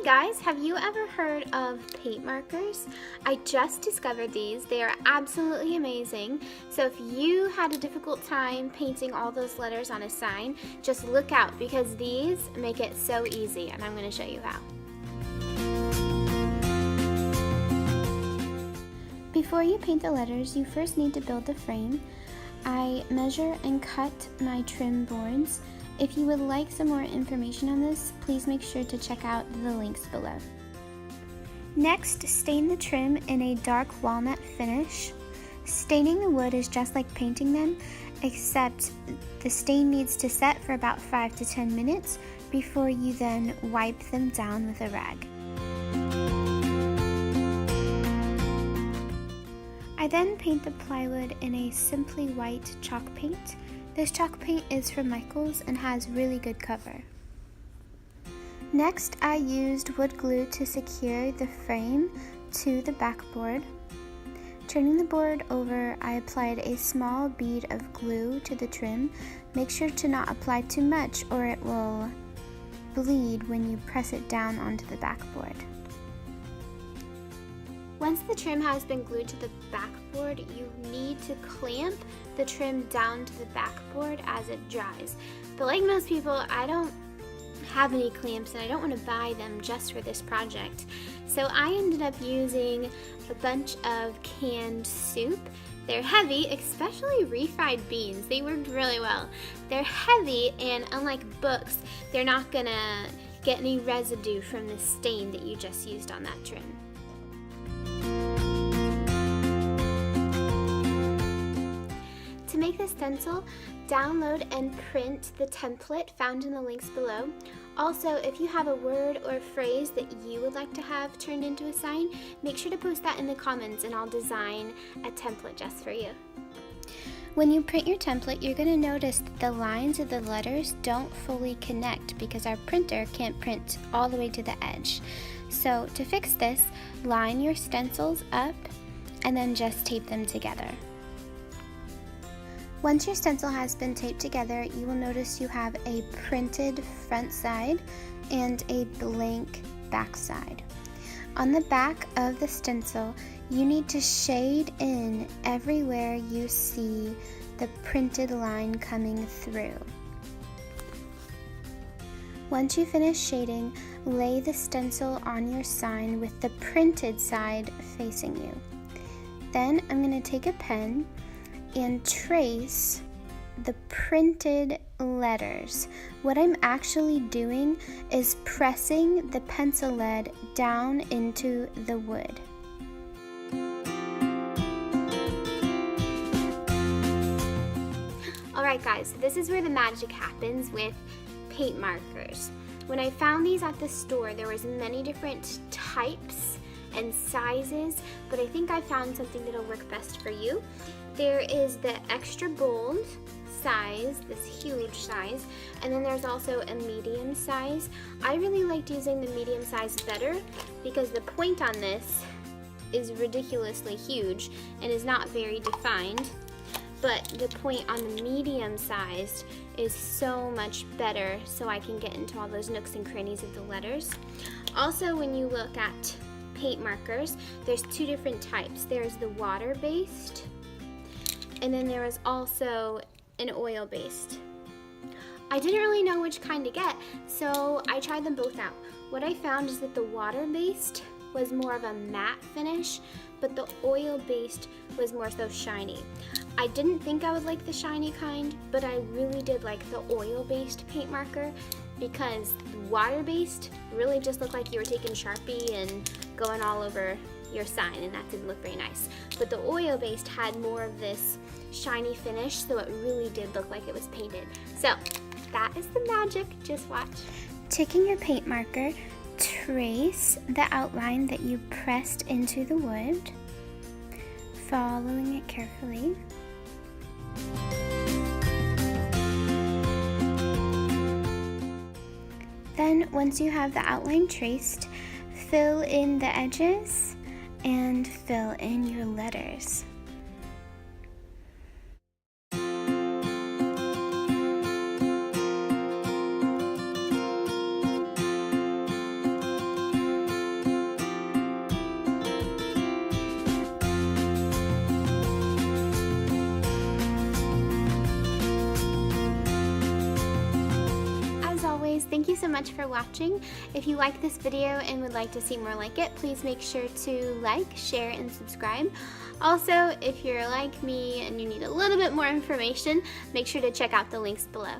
Guys, have you ever heard of paint markers? I just discovered these. They are absolutely amazing. So if you had a difficult time painting all those letters on a sign, just look out because these make it so easy, and I'm going to show you how. Before you paint the letters, you first need to build the frame. I measure and cut my trim boards. If you would like some more information on this, please make sure to check out the links below. Next, stain the trim in a dark walnut finish. Staining the wood is just like painting them, except the stain needs to set for about 5 to 10 minutes before you then wipe them down with a rag. I then paint the plywood in a simply white chalk paint. This chalk paint is from Michaels and has really good cover. Next, I used wood glue to secure the frame to the backboard. Turning the board over, I applied a small bead of glue to the trim. Make sure to not apply too much or it will bleed when you press it down onto the backboard. Once the trim has been glued to the backboard, you need to clamp the trim down to the backboard as it dries. But like most people, I don't have any clamps and I don't want to buy them just for this project. So I ended up using a bunch of canned soup. They're heavy, especially refried beans. They worked really well. They're heavy, and unlike books, they're not gonna get any residue from the stain that you just used on that trim. To make the stencil, download and print the template found in the links below. Also, if you have a word or phrase that you would like to have turned into a sign, make sure to post that in the comments and I'll design a template just for you. When you print your template, you're going to notice that the lines of the letters don't fully connect because our printer can't print all the way to the edge. So to fix this, line your stencils up and then just tape them together. Once your stencil has been taped together, you will notice you have a printed front side and a blank back side. On the back of the stencil, you need to shade in everywhere you see the printed line coming through. Once you finish shading, lay the stencil on your sign with the printed side facing you. Then I'm going to take a pen and trace the printed letters. What I'm actually doing is pressing the pencil lead down into the wood. Alright guys, so this is where the magic happens with paint markers. When I found these at the store, there was many different types and sizes, but I think I found something that'll work best for you. There is the extra bold size, this huge size, and then there's also a medium size. I really liked using the medium size better because the point on this is ridiculously huge and is not very defined, but the point on the medium sized is so much better, so I can get into all those nooks and crannies of the letters. Also, when you look at paint markers, there's two different types. There's the water-based, and then there was also an oil-based. I didn't really know which kind to get, so I tried them both out. What I found is that the water-based was more of a matte finish, but the oil-based was more so shiny. I didn't think I would like the shiny kind, but I really did like the oil-based paint marker because water-based really just looked like you were taking Sharpie and going all over your sign, and that didn't look very nice. But the oil-based had more of this shiny finish, so it really did look like it was painted. So that is the magic, just watch. Taking your paint marker, trace the outline that you pressed into the wood, following it carefully. Then, once you have the outline traced, fill in the edges and fill in your letters. thank you so much for watching. If you like this video and would like to see more like it, please make sure to like, share, and subscribe. Also, if you're like me and you need a little bit more information, make sure to check out the links below.